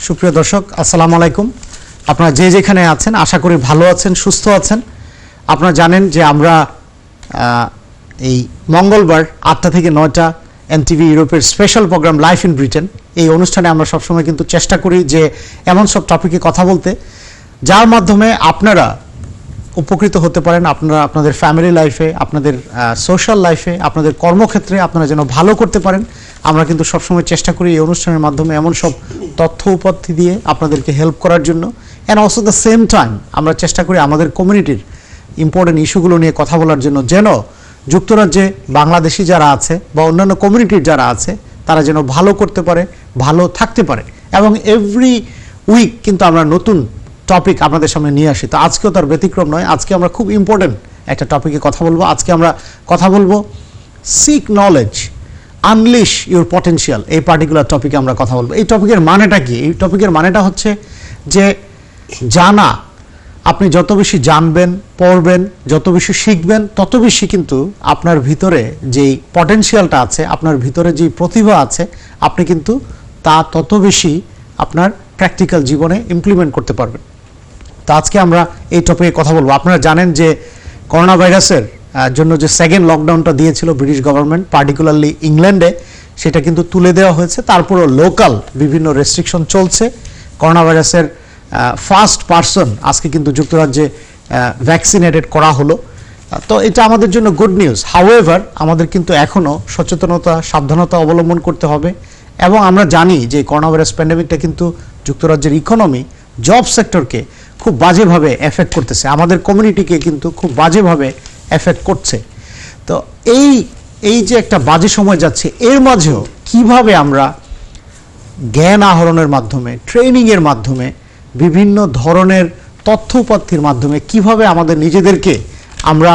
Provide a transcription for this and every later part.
সুপ্রিয় দর্শক আসসালামু আলাইকুম। আপনারা যে যেখানে আছেন আশা করি ভালো আছেন, সুস্থ আছেন। আপনারা জানেন যে আমরা এই মঙ্গলবার 8টা থেকে 9টা এনটিভি ইউরোপের special program life in Britain, এই অনুষ্ঠানে আমরা সবসময় কিন্তু চেষ্টা করি যে এমন সব টপিকে কথা বলতে যার মাধ্যমে আপনারা উপকৃত হতে পারেন, আপনারা আপনাদের ফ্যামিলি লাইফে, আপনাদের সোশ্যাল লাইফে, আপনাদের কর্মক্ষেত্রে আপনারা যেন ভালো করতে পারেন। আমরা কিন্তু সবসময় চেষ্টা করি এই অনুষ্ঠানের মাধ্যমে এমন সব তথ্য উপাত্তি দিয়ে আপনাদেরকে হেল্প করার জন্য। And also the same time আমরা চেষ্টা করি আমাদের কমিউনিটির ইম্পর্টেন্ট ইস্যুগুলো নিয়ে কথা বলার জন্য, যেন যুক্তরাজ্যে বাংলাদেশি যারা আছে বা অন্যান্য কমিউনিটির যারা আছে তারা যেন ভালো করতে পারে, ভালো থাকতে পারে। এবং এভরি উইক কিন্তু আমরা নতুন টপিক আপনাদের সামনে নিয়ে আসি। তো আজকেও তার ব্যতিক্রম নয়। আজকে আমরা খুব ইম্পর্টেন্ট একটা টপিকে কথা বলবো। আজকে আমরা কথা বলবো seek knowledge, unleash your potential. এই পার্টিকুলার টপিকে আমরা কথা বলবো। এই টপিকের মানেটা কি? এই টপিকের মানেটা হচ্ছে যে জানা, আপনি যত বেশি জানবেন, পড়বেন, যত বেশি শিখবেন, তত বেশি কিন্তু আপনার ভিতরে যেই পটেনশিয়ালটা আছে, আপনার ভিতরে যেই প্রতিভা আছে, আপনি কিন্তু তা তত বেশি আপনার প্র্যাকটিক্যাল জীবনে ইমপ্লিমেন্ট করতে পারবেন। তো আজকে আমরা এই টপিকে কথা বলবো। আপনারা জানেন যে করোনা ভাইরাসের জন্য যে সেকেন্ড লকডাউনটা দিয়েছিল ব্রিটিশ গভর্নমেন্ট, পার্টিকুলারলি ইংল্যান্ডে, সেটা কিন্তু তুলে দেওয়া হয়েছে। তারপরও লোকাল বিভিন্ন রেস্ট্রিকশন চলছে। করোনা ভাইরাসের ফার্স্ট পারসন আজকে কিন্তু যুক্তরাজ্যে ভ্যাকসিনেটেড করা হলো। তো এটা আমাদের জন্য গুড নিউজ। হাউএভার আমাদের কিন্তু এখনও সচেতনতা, সাবধানতা অবলম্বন করতে হবে। এবং আমরা জানি যে করোনা ভাইরাস প্যান্ডেমিকটা কিন্তু যুক্তরাজ্যের ইকোনমি, জব সেক্টরকে খুব বাজেভাবে এফেক্ট করতেছে, আমাদের কমিউনিটিকে কিন্তু খুব বাজেভাবে এফেক্ট করছে। তো এই যে একটা বাজে সময় যাচ্ছে, এর মাঝেও কিভাবে আমরা জ্ঞান আহরণের মাধ্যমে, ট্রেনিংয়ের মাধ্যমে, বিভিন্ন ধরনের তথ্য উপাত্তির মাধ্যমে কিভাবে আমাদের নিজেদেরকে আমরা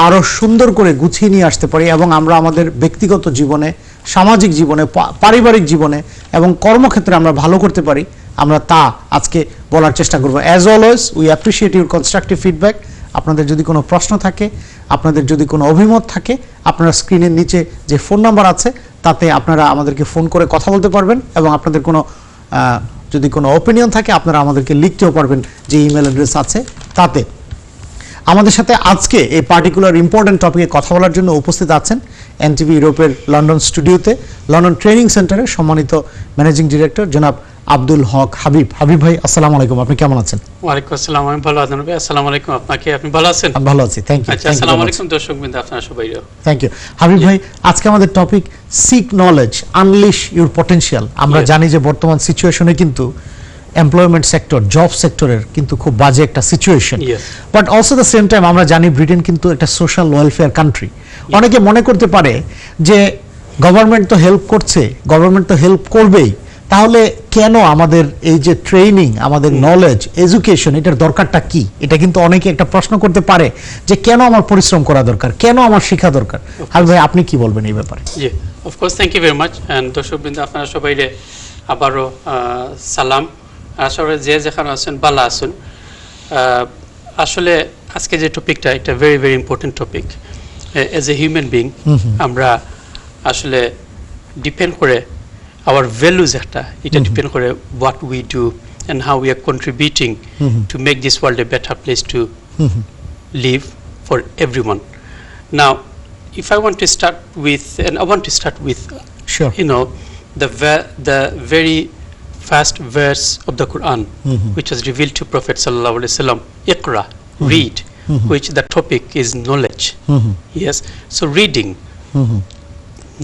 আরও সুন্দর করে গুছিয়ে নিয়ে আসতে পারি এবং আমরা আমাদের ব্যক্তিগত জীবনে, সামাজিক জীবনে, পারিবারিক জীবনে এবং কর্মক্ষেত্রে আমরা ভালো করতে পারি, আমরা তা আজকে বলার চেষ্টা করব। As always we appreciate your constructive feedback. আপনাদের যদি কোনো প্রশ্ন থাকে, আপনাদের যদি কোনো অভিমত থাকে, আপনারা স্ক্রিনের নিচে যে ফোন নাম্বার আছে তাতে আপনারা আমাদেরকে ফোন করে কথা বলতে পারবেন। এবং আপনাদের কোনো যদি কোনো ওপিনিয়ন থাকে আপনারা আমাদেরকে লিখতেও পারবেন, যে ইমেল অ্যাড্রেস আছে তাতে। আমাদের সাথে আজকে এই পার্টিকুলার ইম্পর্টেন্ট টপিকে কথা বলার জন্য উপস্থিত আছেন এনটিভি ইউরোপের লন্ডন স্টুডিওতে লন্ডন ট্রেনিং সেন্টারের সম্মানিত ম্যানেজিং ডিরেক্টর জনাব আব্দুল হক হাবিব। হাবিব ভাই, আসসালামু আলাইকুম, আপনি কেমন আছেন? ওয়ালাইকুম আসসালাম, আমি ভালো আছি ভাই। আসসালামু আলাইকুম, আপনাকে, আপনি ভালো আছেন? আমি ভালো আছি, থ্যাংক ইউ। আচ্ছা, আসসালামু আলাইকুম দর্শকবৃন্দ, আপনারা সবাই। থ্যাংক ইউ হাবিব ভাই। আজকে আমাদের topic seek knowledge, unleash your potential. আমরা জানি যে বর্তমান সিচুয়েশনে কিন্তু এমপ্লয়মেন্ট সেক্টর, জব সেক্টরের কিন্তু খুব বাজে একটা situation. But also the same time আমরা জানি ব্রিটেন কিন্তু একটা সোশ্যাল ওয়েলফেয়ার কান্ট্রি। অনেকে মনে করতে পারে যে গভর্নমেন্ট তো হেল্প করছে, গভর্নমেন্ট তো হেল্প করবেই, তাহলে কেন আমাদের এই যে ট্রেনিং, আমাদের নলেজ, এডুকেশন, এটার দরকারটা কি? এটা কিন্তু অনেকে একটা প্রশ্ন করতে পারে যে কেন আমার পরিশ্রম করা দরকার, কেন আমার শেখা দরকার। হাবিব ভাই, আপনি কি বলবেন এই ব্যাপারে? জি, of course, thank you very much. And দর্শকবৃন্দ, আপনারা সবাই আবারও সালাম। আসলে যে যেখানে আছেন ভালো আছেন। আসলে আজকে যে টপিকটা, একটা very very important topic. As a human being আমরা আসলে ডিপেন্ড করে our values একটা, এটা ডিপেন্ড করে what we do and how we are contributing to make this world a better place to live for everyone. Now, if I want to start with, and I want to start with, sure, you know, the very first verse of the Quran, which was revealed to Prophet sallallahu alaihi wasallam, Iqra, read, which the topic is knowledge. Yes, so reading,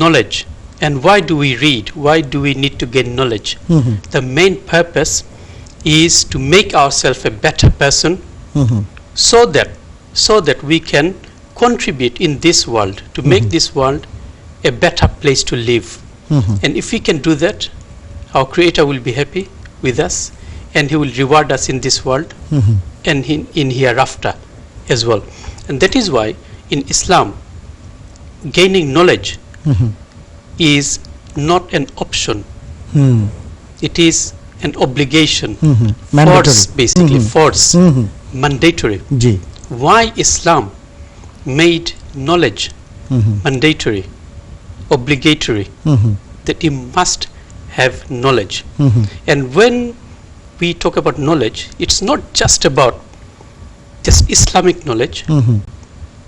knowledge. And why do we read? Why do we need to gain knowledge? The main purpose is to make ourselves a better person, so that we can contribute in this world, to make this world a better place to live. And if we can do that, our Creator will be happy with us, and He will reward us in this world and in hereafter as well. And that is why in Islam, gaining knowledge is not an option. It is an obligation. Force, basically, force, mandatory. Why Islam made knowledge mandatory, obligatory, that you must have knowledge. And when we talk about knowledge, it's not just about just Islamic knowledge.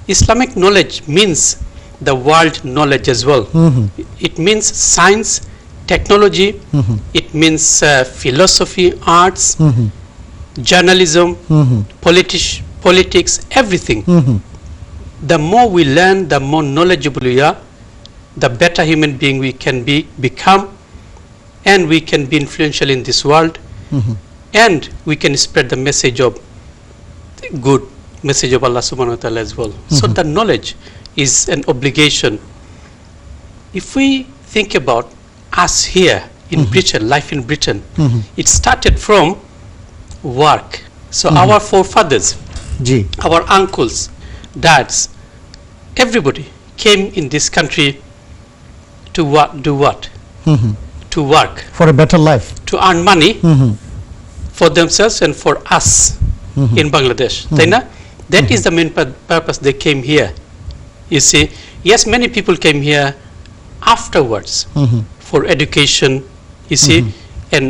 Islamic knowledge means the world knowledge as well. It means science, technology, it means philosophy, arts, journalism, politics, everything. The more we learn, the more knowledgeable we are, the better human being we can become, and we can be influential in this world, and we can spread the message of good message of Allah subhanahu wa ta'ala as well. So the knowledge is an obligation. If we think about us here in Britain, life in Britain, it started from work. So our forefathers, G our uncles, dads, everybody came in this country to do what? To work, for a better life to earn money for themselves and for us in Bangladesh. That is the main purpose they came here. You see, yes, many people came here afterwards for education, you see, and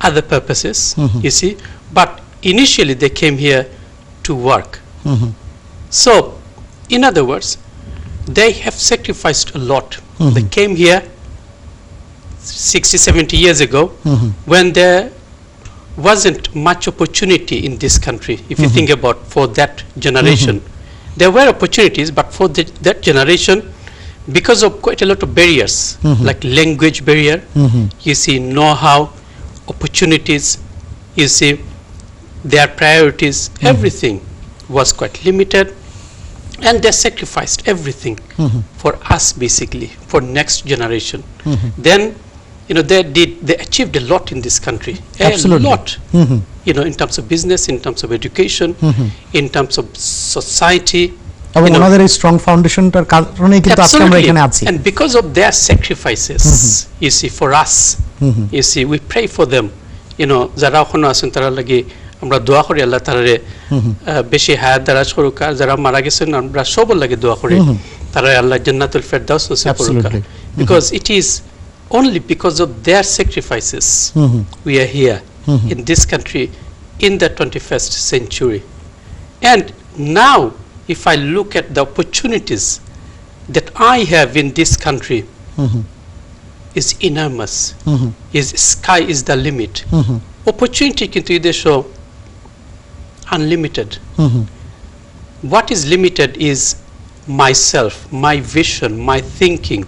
other purposes, you see, but initially they came here to work. So, in other words, they have sacrificed a lot. They came here 60, 70 years ago when there wasn't much opportunity in this country, if you think about for that generation. There were opportunities, but for that generation, because of quite a lot of barriers, like language barrier, you see, know-how, opportunities, you see, their priorities, everything was quite limited, and they sacrificed everything for us, basically, for next generation. Then, you know, they achieved a lot in this country, Absolutely. a lot, you know, in terms of business, in terms of education, in terms of society. এবং you know, ওনাদের এই strong ফাউন্ডেশনটার কারণেই কিন্তু আজকে আমরা এখানে আছি and because of their sacrifices, you see, for us, you see, we pray for them, you know, যারা ওখানে আছেন তারা লাগি আমরা দোয়া করি আল্লাহ তাআলারে বেশি হায়াত দারাজ করুক, আর যারা মারা গেছেন আমরা সবার লাগি দোয়া করি তারা আল্লাহ জান্নাতুল ফেরদাউস নসিব করুক, Absolutely. because it is only because of their sacrifices we are here in this country in the 21st century. And now, if I look at the opportunities that I have in this country, is enormous. Is sky is the limit. Opportunity kintu idesho unlimited. What is limited is myself, my vision, my thinking,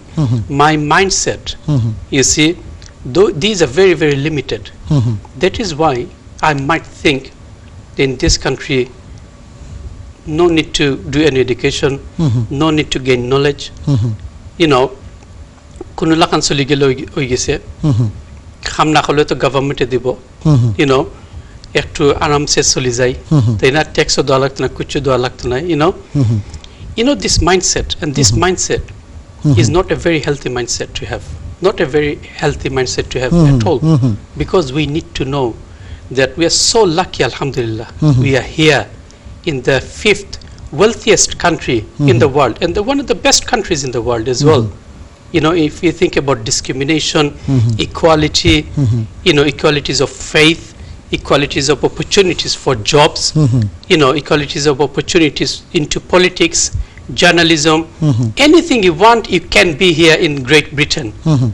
my mindset. You see, these are very, very limited. That is why I might think in this country no need to do any education, no need to gain knowledge. You know, কোনো লাখান চলি গেলে হয়ে গেছে, খাম না করলে তো গভর্নমেন্টে দিব, you know, একটু আরামসে চলি যাই, তাই না, ট্যাক্সও দেওয়া লাগতো না, কুচু দেওয়া লাগতো না, you know, this mindset, and this mindset is not a very healthy mindset to have, not a very healthy mindset to have at all, because we need to know that we are so lucky, alhamdulillah, we are here in the 5th wealthiest country in the world, and one of the best countries in the world as well. You know, if you think about discrimination, equality, you know, equalities of faith, equalities of opportunities for jobs, you know, equalities of opportunities into politics, journalism, anything you want, you can be here in Great Britain.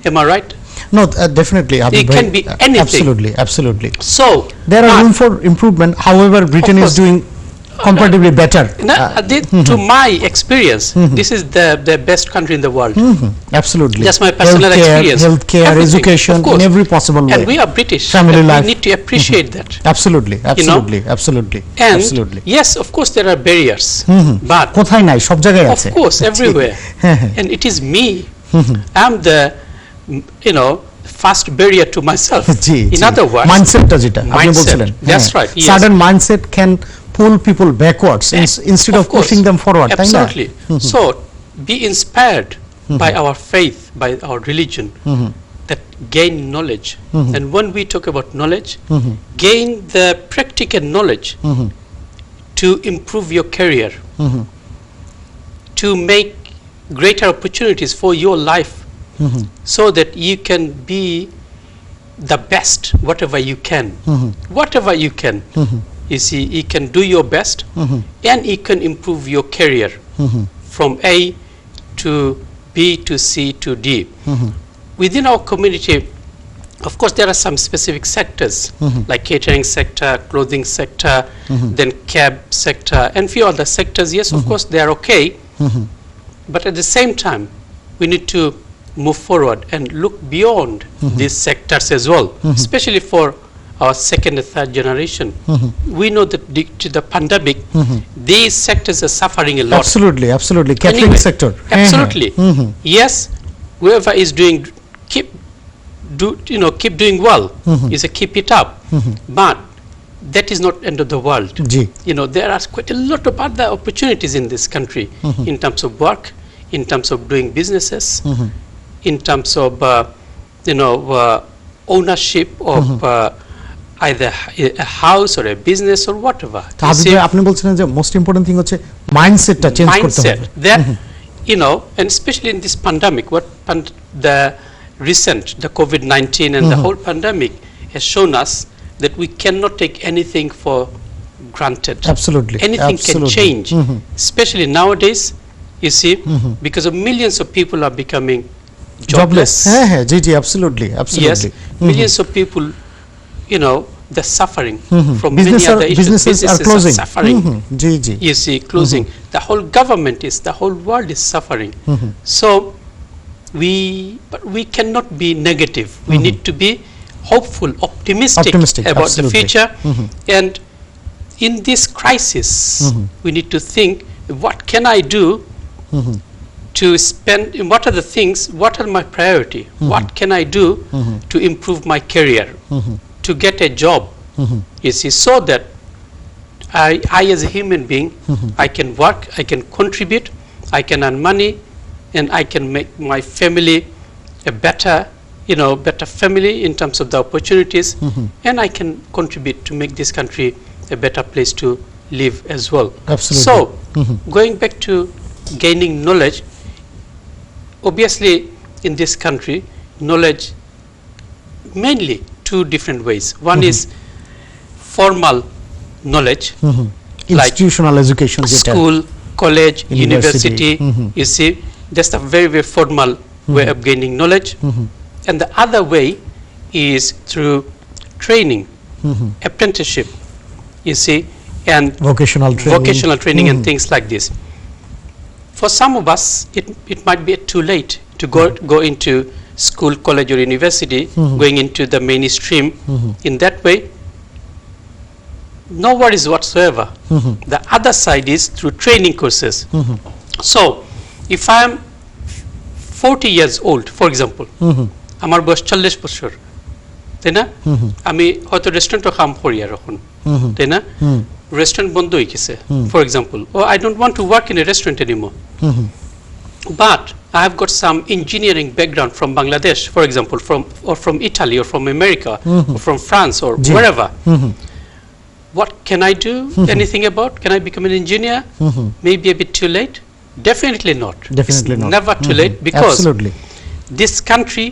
Am I right? No, definitely. It can be anything. Absolutely. So, There are but- room for improvement. However, Britain is course. doing comparatively better. To my experience, this is the best country in the world. Absolutely. That's my personal experience. Healthcare, Everything, education, of course. in every possible way. And we are British. Family and life. We need to appreciate that. Absolutely. Absolutely. And Absolutely. yes, of course, there are barriers, but কোথায় নাই, সব জায়গায় of আছে। course, everywhere. And it is me. I'm the, you know, first barrier to myself. G, In G. other words, মাইন্ডসেটটা যেটা আপনি mindset. বলছিলেন। That's right, yes. Sudden mindset can pull people backwards instead of Of course. pushing them forward, তাই না? Absolutely. So, be inspired by our faith, by our religion, that gain knowledge. And when we talk about knowledge, gain the practical knowledge to improve your career, to make greater opportunities for your life, so that you can be the best, whatever you can. Whatever you can. You see, you can do your best and you can improve your career from A to B to C to D. Within our community, of course, there are some specific sectors like catering sector, clothing sector, then cab sector, and few other sectors. Yes, of course, they are okay. But at the same time, we need to move forward and look beyond these sectors as well, especially for our second and third generation. We know that due to the pandemic, these sectors are suffering a lot. Absolutely, absolutely. Catering Anyway, sector. Absolutely. Yes, whoever is doing, keep doing well. You say keep it up. But that is not end of the world. Ji. There are quite a lot of other opportunities in this country in terms of work, in terms of doing businesses, in terms of ownership of either a house or a business or whatever. You আপনি see, আপনি বলছেন যে most important thing হচ্ছে মাইন্ডসেটটা change করতে mindset হবে that and especially in this pandemic, the COVID-19 and the whole pandemic has shown us that we cannot take anything for granted. Absolutely. Anything Absolutely. can change, especially nowadays. You see, because of millions of people are becoming jobless. হ্যাঁ হ্যাঁ জি জি absolutely Yes, absolutely millions of people, they're suffering from many businesses other issues. businesses are closing suffering. G G You see, closing. The whole government the whole world is suffering. So but we cannot be negative. We need to be hopeful, optimistic about the absolutely. future. And in this crisis, we need to think, what can I do to spend, what are the things, what are my priority? What can I do to improve my career, to get a job? You see, so that I as a human being, I can work, I can contribute, I can earn money, and I can make my family a better family in terms of the opportunities, and I can contribute to make this country a better place to live as well. Absolutely. So, going back to gaining knowledge, obviously in this country, knowledge mainly two different ways. One is formal knowledge, like institutional education যেটা school, college, University. university. You see, that's a very, very formal way of gaining knowledge. And the other way is through training, apprenticeship, you see, and vocational training and things like this. For some of us, it might be too late to go into school, college, or university, going into the mainstream. In that way, no worries whatsoever. The other side is through training courses. So, if I am 40 years old, for example, আমার বয়স 40 বছর, তাই না? আমি হয়তো রেস্টুরেন্টে কাম করি আর এখন, তাই না? রেস্টুরেন্ট বন্ধ হয়ে গেছে, for example, or I don't want to work in a restaurant anymore. But I have got some engineering background from Bangladesh, for example, from Italy or from America or from France or wherever. What can I do anything about? Can I become an engineer? Maybe a bit too late? Definitely not. Definitely it's not. Never too late, because absolutely this country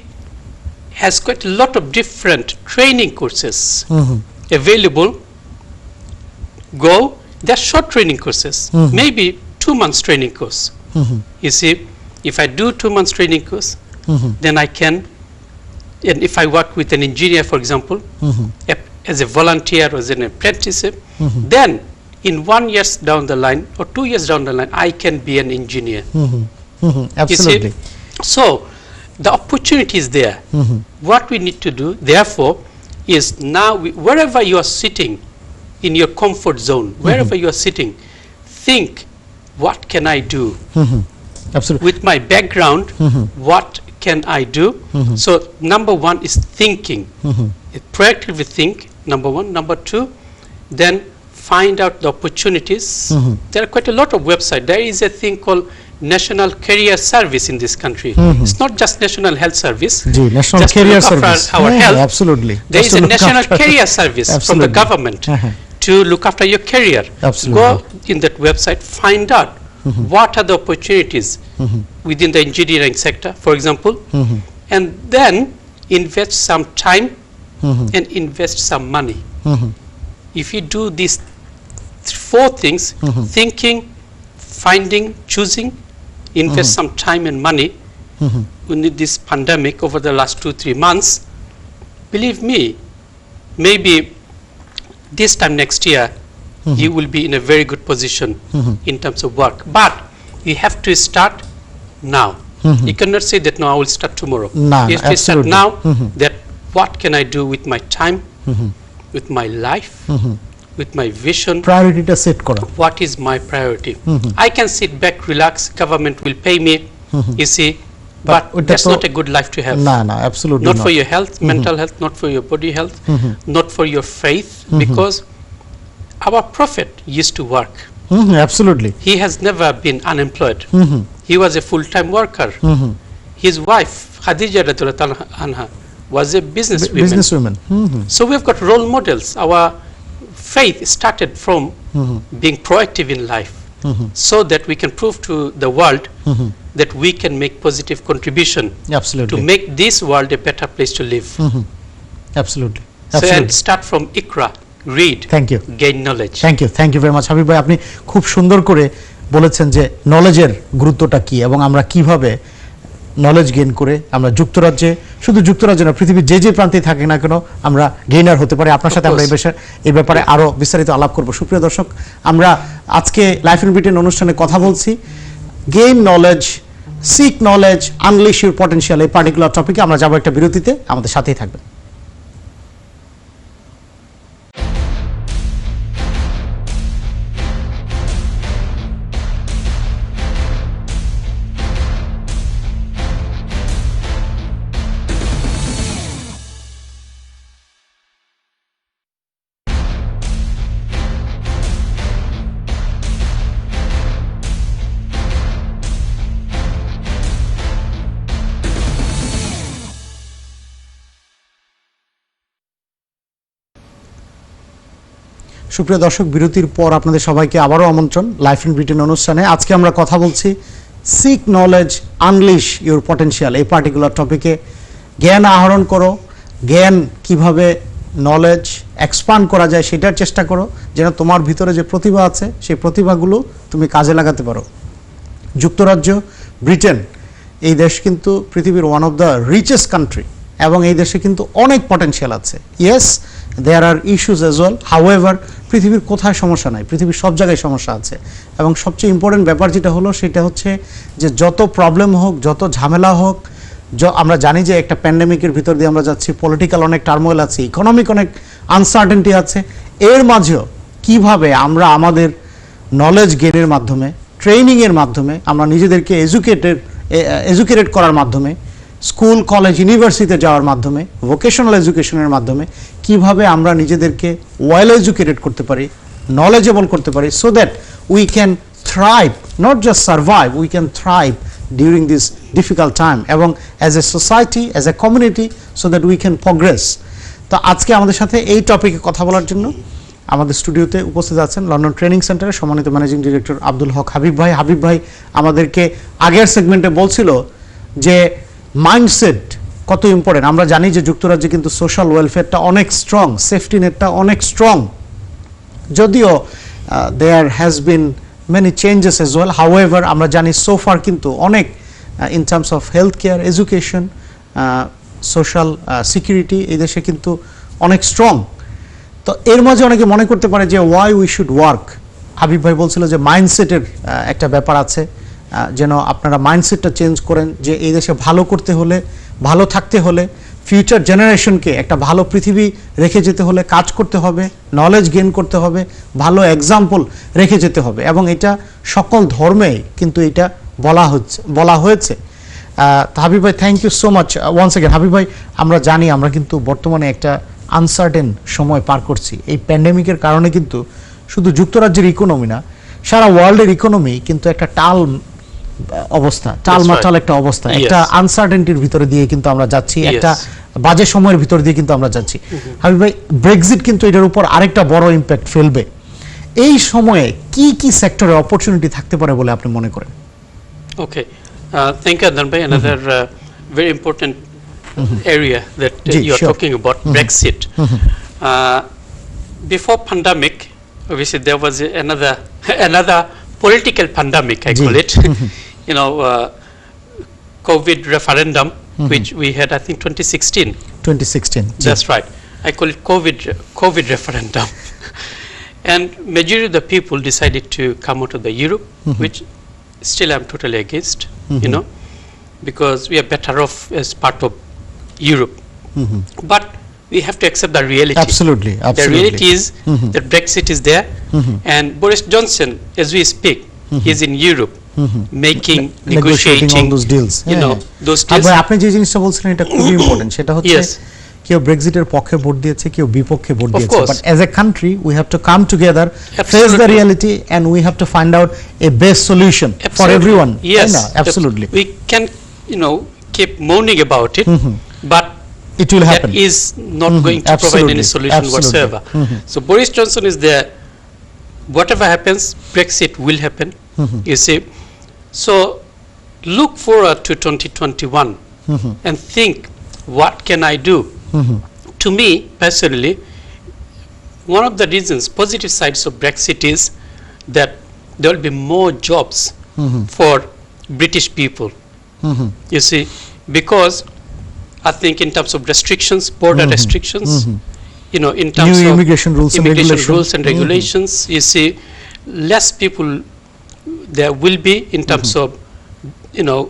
has quite a lot of different training courses available. They're short training courses, maybe 2 months training course. You see, if I do 2 months training course, then I can, and if I work with an engineer, for example, as a volunteer or as an apprenticeship, then in 1 year down the line or 2 years down the line, I can be an engineer. absolutely. You see? So the opportunity is there. What we need to do, therefore, is now wherever you are sitting in your comfort zone, wherever you are sitting, think, what can I do? Absolutely. With my background, what can I do? So number one is thinking. Proactively think, number one. Number two, then find out the opportunities. There are quite a lot of websites. There is a thing called National Career Service in this country. It's not just National Health Service. National just Career to look Service. after our health. Absolutely. There Just is to a look National after- Career Service from the Absolutely. government to look after your career. Absolutely. Go in that website, find out what are the opportunities within the engineering sector, for example, and then invest some time and invest some money. If you do these four things, thinking, finding, choosing, invest some time and money in this pandemic over the last 2-3 months, believe me, maybe this time next year, you will be in a very good position in terms of work. But you have to start now. You cannot say that, no, I will start tomorrow. No, you have to start absolutely. now, that what can I do with my time, with my life, with my vision, প্রায়োরিটিটা set করা what is my priority. I can sit back, relax, government will pay me, you see, but ওটা that's তো- not a good life to have. না না absolutely Not for your health, mental health, not for your body health, not for your faith, because our prophet used to work. Absolutely He has never been unemployed. He was a full-time worker. His wife, Khadija radhiyallahu anha, was a businesswoman. Business women So we've got role models. Our faith started from being proactive in life, so that we can prove to the world that we can make positive contribution to absolutely make this world a better place to live. Absolutely So and start from Iqra, read, thank you gain knowledge. Thank you very much Habib ভাই আপনি খুব সুন্দর করে বলেছেন যে নলেজের গুরুত্বটা কি এবং আমরা কিভাবে নলেজ গেইন করে আমরা যুক্তরাজ্যে শুধু যুক্তরাজ্যে না পৃথিবীর যে যে প্রান্তে থাকি না কেন আমরা গেইনার হতে পারি আপনার সাথে আমরা এই ব্যাপারে আরো বিস্তারিত আলাপ করব সুপ্রিয় দর্শক আমরা আজকে লাইফ ইন ব্রিটেন অনুষ্ঠানে কথা বলছি gain knowledge seek knowledge unleash your potential এই পার্টিকুলার টপিকে আমরা যাবো একটা বিরতিতে আমাদের সাথেই থাকবেন সুপ্রিয় দর্শক বিরতির পর আপনাদের সবাইকে আবারও আমন্ত্রণ লাইফ ইন ব্রিটেন অনুষ্ঠানে আজকে আমরা কথা বলছি seek knowledge unleash your potential এই পার্টিকুলার টপিকে জ্ঞান আহরণ করো জ্ঞান কিভাবে নলেজ এক্সপান্ড করা যায় সেটার চেষ্টা করো যেন তোমার ভিতরে যে প্রতিভা আছে সেই প্রতিভাগুলো তুমি কাজে লাগাতে পারো যুক্তরাজ্য ব্রিটেন এই দেশ কিন্তু পৃথিবীর one of the richest country এবং এই দেশে কিন্তু অনেক পটেনশিয়াল আছে yes there are issues as well however পৃথিবীর কোথায় সমস্যা নাই পৃথিবীর সব জায়গায় সমস্যা আছে এবং সবচেয়ে ইম্পর্টেন্ট ব্যাপার যেটা হলো সেটা হচ্ছে যে যত প্রবলেম হোক যত ঝামেলা হোক আমরা জানি যে একটা প্যান্ডেমিকের ভিতর দিয়ে আমরা যাচ্ছি পলিটিক্যাল অনেক টার্মোয়েল আছে ইকোনমিক অনেক আনসার্টেনটি আছে এর মাঝেও কিভাবে আমরা আমাদের নলেজ গেইনের মাধ্যমে ট্রেনিংয়ের মাধ্যমে আমরা নিজেদেরকে এডুকেটেড করার মাধ্যমে স্কুল কলেজ ইউনিভার্সিটিতে যাওয়ার মাধ্যমে ভোকেশনাল এডুকেশনের মাধ্যমে কিভাবে আমরা নিজেদেরকে ওয়েল এডুকেটেড করতে পারি knowledgeable করতে পারি so that we can thrive not just survive we can thrive during this difficult time এবং as a society as a community so that we can progress তো আজকে আমাদের সাথে এই টপিকে কথা বলার জন্য আমাদের স্টুডিওতে উপস্থিত আছেন লন্ডন ট্রেনিং সেন্টারের সম্মানিত ম্যানেজিং ডিরেক্টর আব্দুল হক হাবিব ভাই আমাদেরকে আগের সেগমেন্টে বলছিল যে মাইন্ডসেট কত ইম্পর্টেন্ট আমরা জানি যে যুক্তরাজ্যে কিন্তু সোশ্যাল ওয়েলফেয়ারটা অনেক স্ট্রং সেফটি নেটটা অনেক স্ট্রং যদিও there has been many changes as well however আমরা জানি সোফার কিন্তু অনেক in terms of health care education social security এই দেশে কিন্তু অনেক স্ট্রং তো এর মাঝে অনেকে মনে করতে পারে যে why we should work Habib ভাই বলছিল যে মাইন্ডসেটের একটা ব্যাপার আছে যেন আপনারা মাইন্ডসেটটা চেঞ্জ করেন যে এই দেশে ভালো করতে হলে ভালো থাকতে হলে ফিউচার জেনারেশনকে একটা ভালো পৃথিবী রেখে যেতে হলে কাজ করতে হবে নলেজ গেইন করতে হবে ভালো এক্সাম্পল রেখে যেতে হবে এবং এটা সকল ধর্মেই কিন্তু এটা বলা হয়েছে হাবিব ভাই thank you so much once again Habib ভাই আমরা জানি আমরা কিন্তু বর্তমানে একটা আনসার্টেন সময় পার করছি এই প্যান্ডেমিকের কারণে কিন্তু শুধু যুক্তরাজ্যের ইকোনমি না সারা ওয়ার্ল্ডের ইকোনমি কিন্তু একটা অবস্থা টালমাটাল একটা অবস্থা একটা আনসার্টেনটির ভিতরে দিয়ে কিন্তু আমরা যাচ্ছি একটা বাজে সময়ের ভিতর দিয়ে কিন্তু আমরা যাচ্ছি হাবিব ভাই ব্রেক্সিট কিন্তু এটার উপর আরেকটা বড় ইম্প্যাক্ট ফেলবে এই সময়ে কি কি সেক্টরে অপরচুনিটি থাকতে পারে বলে আপনি মনে করেন Okay, thank you Adnan bhai. Another very important area that Ji, you are sure. talking about, Brexit. Uh, before pandemic, obviously there was another political pandemic, I Ji. call it. You know, COVID referendum, which we had, I think, 2016. 2016 G. That's right. I call it COVID referendum. And majority of the people decided to come out of the Europe, which still I'm totally against, you know, because we are better off as part of Europe. But we have to accept the reality. Absolutely, The absolutely. reality is that Brexit is there, and Boris Johnson, as we speak, is in Europe, making, negotiating all negotiating, those deals you know, those deals. ভাই আপনি যে জিনিসটা বলছেন এটা খুবই important সেটা হচ্ছে Yes. কেউ ব্রেক্সিটের পক্ষে ভোট দিয়েছে কেউ বিপক্ষে ভোট Of দিয়েছে course. But as a country we have to come together face the Absolutely. Reality and we have to find out a best solution for Absolutely. Everyone Yes, না absolutely we can, you know, keep moaning about it, but it will that happen is not going to provide Absolutely. any solution Absolutely. whatsoever. So Boris Johnson is there. Whatever happens, Brexit will happen. You see, so look forward to 2021 and think, what can I do? To me personally, one of the reasons, positive sides of Brexit is that there will be more jobs for British people. You see, because I think in terms of restrictions, border restrictions, you know, in terms New of immigration rules and immigration regulation. rules and regulations, you see, less people there will be in terms of, you know,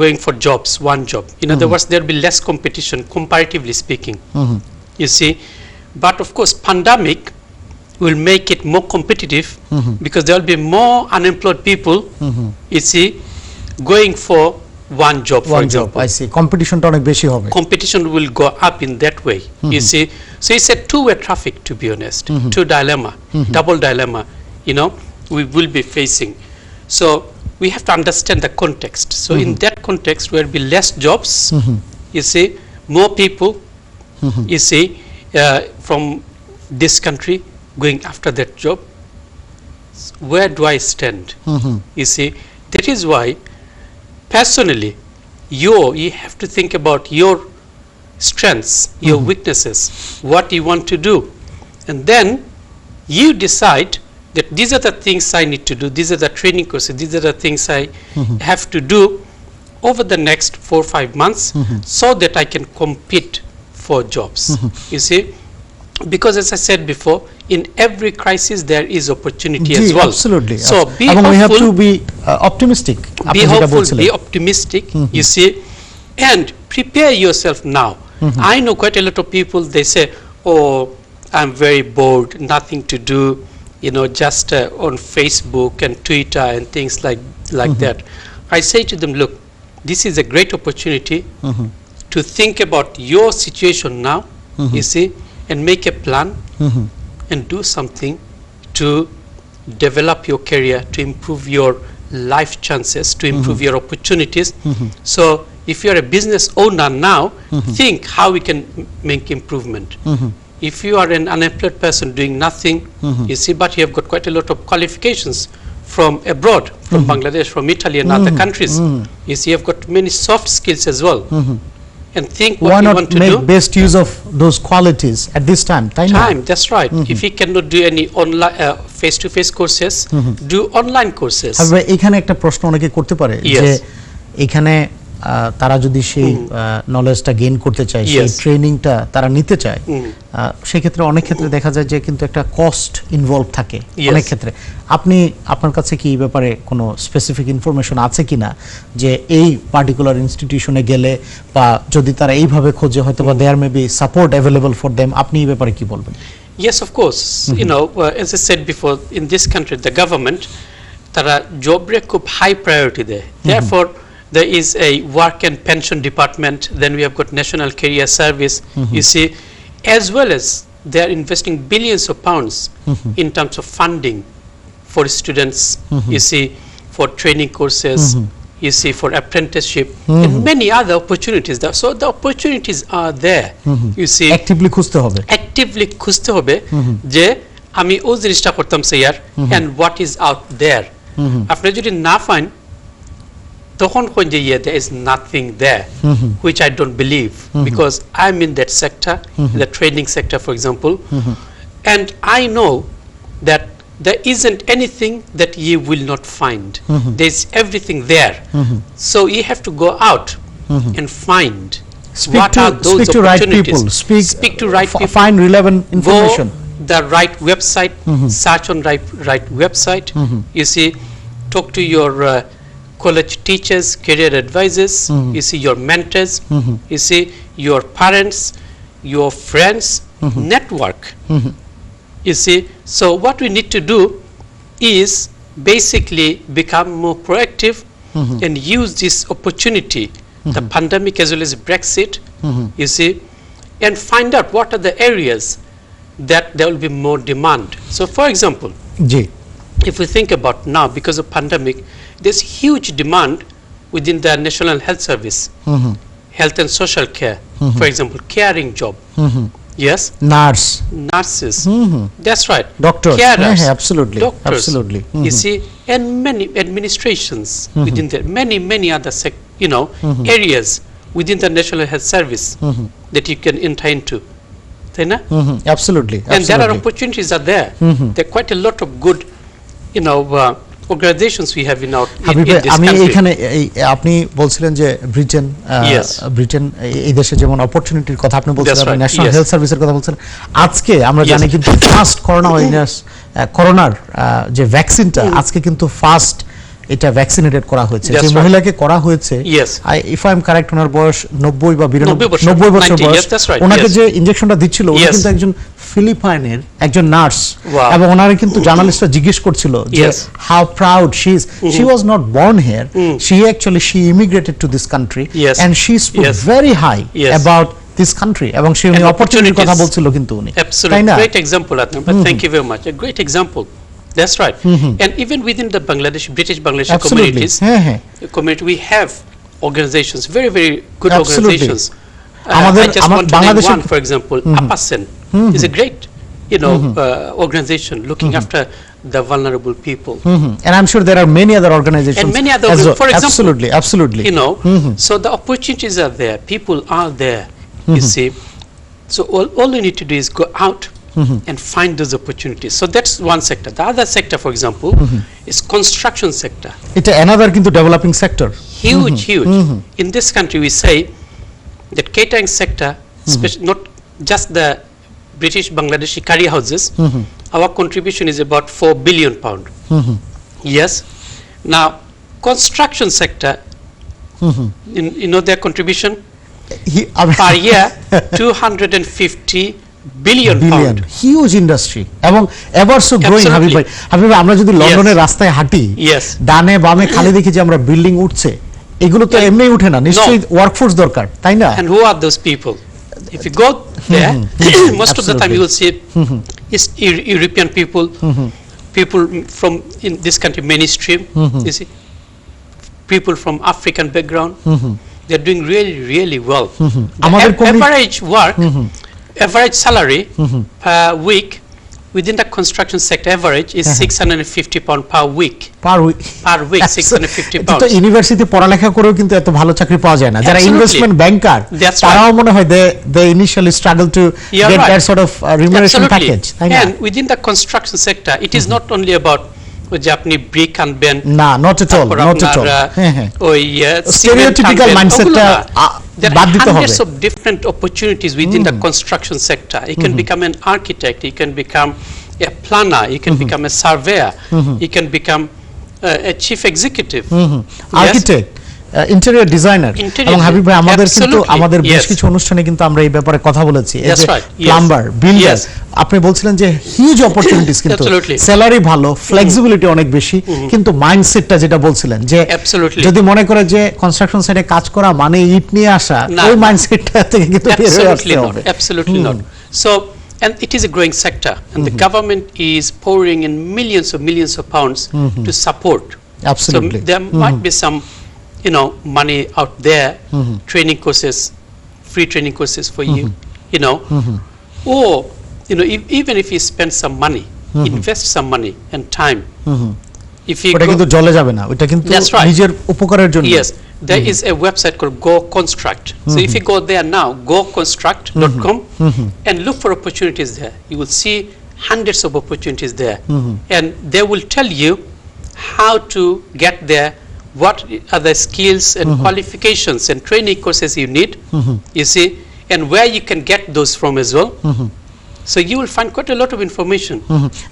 going for jobs, one job. In other words, there will be less competition, comparatively speaking. You see, but of course, pandemic will make it more competitive because there will be more unemployed people. You see, going for one job, for one job example. I see কম্পিটিশনটা অনেক বেশি হবে Competition will go up in that way. You see, so it's a two-way traffic, to be honest, two dilemma, double dilemma, you know, we will be facing. So we have to understand the context. So in that context, there will be less jobs, you see, more people, you see, from this country going after that job. Where do I stand? You see, that is why personally, you have to think about your strengths, your weaknesses, what you want to do, and then you decide that these are the things I need to do, these are the training courses, these are the things I have to do over the next 4 or 5 months so that I can compete for jobs. You see, because as I said before, in every crisis there is opportunity as well. Absolutely. So be এবং we have to hopeful, be optimistic be আপনি যেটা hopeful, বলছিলেন be optimistic, you see, and prepare yourself now. I know quite a lot of people, they say, oh, I'm very bored, nothing to do, you know, just on Facebook and Twitter and things like that. I say to them, look, this is a great opportunity to think about your situation now, you see, and make a plan and do something to develop your career, to improve your life chances, to improve your opportunities. So if you're a business owner now, think how we can make improvement. If you are an unemployed person doing nothing, you see, but you have got quite a lot of qualifications from abroad, from Bangladesh, from Italy and other countries. You see, you've got many soft skills as well. And think what why you not want to make do. best use of those qualities at this time তাই না Time, that's right. If you cannot do any online face-to-face courses, do online courses. তবে এখানে একটা প্রশ্ন অনেকে করতে পারে Yes. যে এখানে তারা যদি সেই নলেজটা গেইন করতে চায় সেই Yes. ট্রেনিংটা তারা নিতে চায় সেই ক্ষেত্রে অনেক ক্ষেত্রে দেখা যায় যে কিন্তু একটা কস্ট ইনভলভ থাকে Yes. অনেক ক্ষেত্রে আপনি আপনার কাছে কি এই ব্যাপারে কোনো স্পেসিফিক ইনফরমেশন আছে কিনা যে এই পার্টিকুলার ইনস্টিটিউশনে গেলে বা যদি তারা এইভাবে খোঁজে হয়তো বা there may be support available for them আপনি এই ব্যাপারে কি বলবেন Yes, of course. You know, as I said before, in this country, the government, tara job re khub high priority there. Therefore, there is a work and pension department. Then we have got National Career Service. You see, as well as they are investing billions of pounds in terms of funding for students. You see, for training courses. You see, for apprenticeship and many other opportunities. So the opportunities are there. You see, actively খুঁজতে হবে actively খুঁজতে হবে যে আমি ওই জিনিসটা করতাম sir and what is out there. আপনি যদি না পান when there is nothing there, which I don't believe, because I'm in that sector, in the training sector, for example, and I know that there isn't anything that ye will not find. There's everything there. So you have to go out and find what are those speak to right opportunities. people, Speak to right people. find relevant information. Go the right website, search on right website. You see, talk to your college teachers, career advisors, you see your mentors, you see your parents, your friends, network. You see, so what we need to do is basically become more proactive and use this opportunity, the pandemic as well as Brexit, you see, and find out what are the areas that there will be more demand. So for example, G if we think about now, because of pandemic, there's huge demand within the National Health Service, health and social care, for example, caring job. Yes, nurse nurses. That's right. Doctors. Carers. Yeah, absolutely. Doctors. Absolutely. You see, and many administrations within the many other areas within the National Health Service that you can enter into. Right? Absolutely. And there are Absolutely. opportunities are there. There are quite a lot of good, organizations we have in Habib ভাই, this আমি country. এখানে আপনি বলছিলেন যে Britain Yes. Britain এই দেশে যেমন অপরচুনিটির কথা আপনি বলছিলেন, That's right, national yes. Health সার্ভিসের কথা বলছেন। আজকে আমরা Yes. জানি কিন্তু ফার্স্ট করোনা ভাইরাস করোনার যে ভ্যাকসিনটা আজকে কিন্তু ফার্স্ট এটা ভ্যাকসিনেটেড করা হয়েছে। That's যে right. মহিলাকে করা হয়েছে, Yes. If I am correct, ওনার বয়স 90 বা 90 বছর, 90 বছর 90, বয়স। yes, that's right, ওনাকে yes. যে ইনজেকশনটা দিচ্ছিল উনি Yes. কিন্তু একজন ফিলিপাইনের একজন নার্স, Wow. এবং ওনারে কিন্তু জার্নালিস্টরা জিজ্ঞেস করছিল যে Yes. how proud she was not born here, she immigrated to this country, Yes. and she spoke Yes. very high Yes. about this country, এবং সে And অপরচুনিটির কথা opportunities. বলছিল কিন্তু উনি, তাই Absolutely. না? Great example, Adnan, but thank you very much. A great example. That's right. And even within the British Bangladeshi Absolutely. communities, হ্যাঁ community, we have organizations, very good Absolutely. organizations. আমাদের I just want to name বাংলাদেশের one, for example, APASEN is a great, organization looking after the vulnerable people. and I'm sure there are many other organizations And many other as well. for example, absolutely So the opportunities are there, people are there, you see. So all you need to do is go out and find those opportunities. So that's one sector. The other sector, for example, is construction sector. এটা another কিন্তু developing sector. Huge. In this country, we say that catering sector, not just the British Bangladeshi curry houses, our contribution is about £4 billion. Yes. Now, construction sector, their contribution per year, 250 billion billion, pound. Huge industry, এবং ever so growing. Absolutely. Habib ভাই, আমরা যদি লন্ডনের রাস্তায় হাঁটি, Yes. ডানে বামে খালি দেখি যে আমরা বিল্ডিং উঠছে, এগুলো তো এমনি উঠে না, নিশ্চয়ই ওয়ার্কফোর্স দরকার, তাই না? And who are those people? If you go there, most of the time you will see European people, people from in this country mainstream, you see, people from African background, they're doing really well. আমাদের Average work, average salary per week within the construction sector average is £650 per week. Per week, Per week, 650 তো pounds. University পড়ালেখা করেও কিন্তু এত ভালো চাকরি পাওয়া যায় না। যারা Absolutely. ইনভেস্টমেন্ট ব্যাংকার, That's তারাও মনে হয় they initially struggle to You're get right. that sort of remuneration Absolutely. package, তাই না? And within the construction sector, it is not only about ওই যে আপনি ব্রিক আনবেন, না, not at all, তারপর not at আপনার, all. হ্যাঁ, হ্যাঁ। ওই Stereotypical mindset-টা There বাদ are দিতে হবে। hundreds of different opportunities within the construction sector. You can become an architect, you can become a planner, you can become a surveyor, you can become a chief executive. Yes? Architect, interior designer, Interior এবং হাবিব ভাই আমাদের কিন্তু absolutely, আমাদের বেশ yes. কিছু অনুষ্ঠানে কিন্তু আমরা এই ব্যাপারে কথা বলেছি, এই That's যে right, yes. Plumber, builder, Yes. আপনি বলছিলেন যে হিউজ অপরচুনিটিস, কিন্তু Absolutely. স্যালারি ভালো, ফ্লেক্সিবিলিটি অনেক বেশি, কিন্তু মাইন্ডসেটটা যেটা বলছিলেন যে Absolutely. যদি মনে করে যে কনস্ট্রাকশন সাইটে কাজ করা মানে ইট নিয়ে আসা, না, ওই না। মাইন্ডসেটটা থেকে কিন্তু বের হয়ে Absolutely আসতে not. হবে। Absolutely not. So, and it is a growing sector, and the government is pouring in millions of pounds to support. Absolutely. So there might be some, money out there, training courses, free training courses for you, or even if you spend some money, invest some money and time, If you ওটা go, কিন্তু জলে যাবে না, ওটা কিন্তু That's right. নিজের উপকারের জন্য। yes, there is a website called Go Construct. So if you go there now, goconstruct.com, and look for opportunities there, you will see hundreds of opportunities there, and they will tell you how to get there, what are the skills and qualifications and training courses you need, you see, and where you can get those from as well. So you will find quite a lot of information.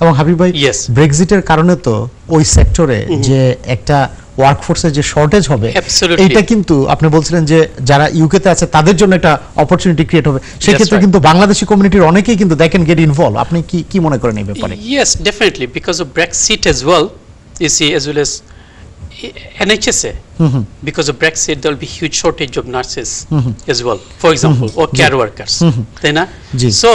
এবং হাবিব ভাই, Yes. ব্রেক্সিটের কারণে তো ওই সেক্টরে যে একটা ওয়ার্কফোর্সের যে shortage হবে, Absolutely. এটা কিন্তু আপনি বলছিলেন যে যারা ইউকেতে আছে তাদের জন্য একটা অপরচুনিটি ক্রিয়েট হবে, সেক্ষেত্রে right. কিন্তু বাংলাদেশি কমিউনিটির অনেকেই কিন্তু দে ক্যান গেট ইনভলভ। আপনি কি মনে করেন এই ব্যাপারে? Yes, definitely, because of Brexit as well, you see, as well as NHSA. Because of Brexit, there will be huge shortage of nurses as well, for example, or care workers. Then, Ji. so,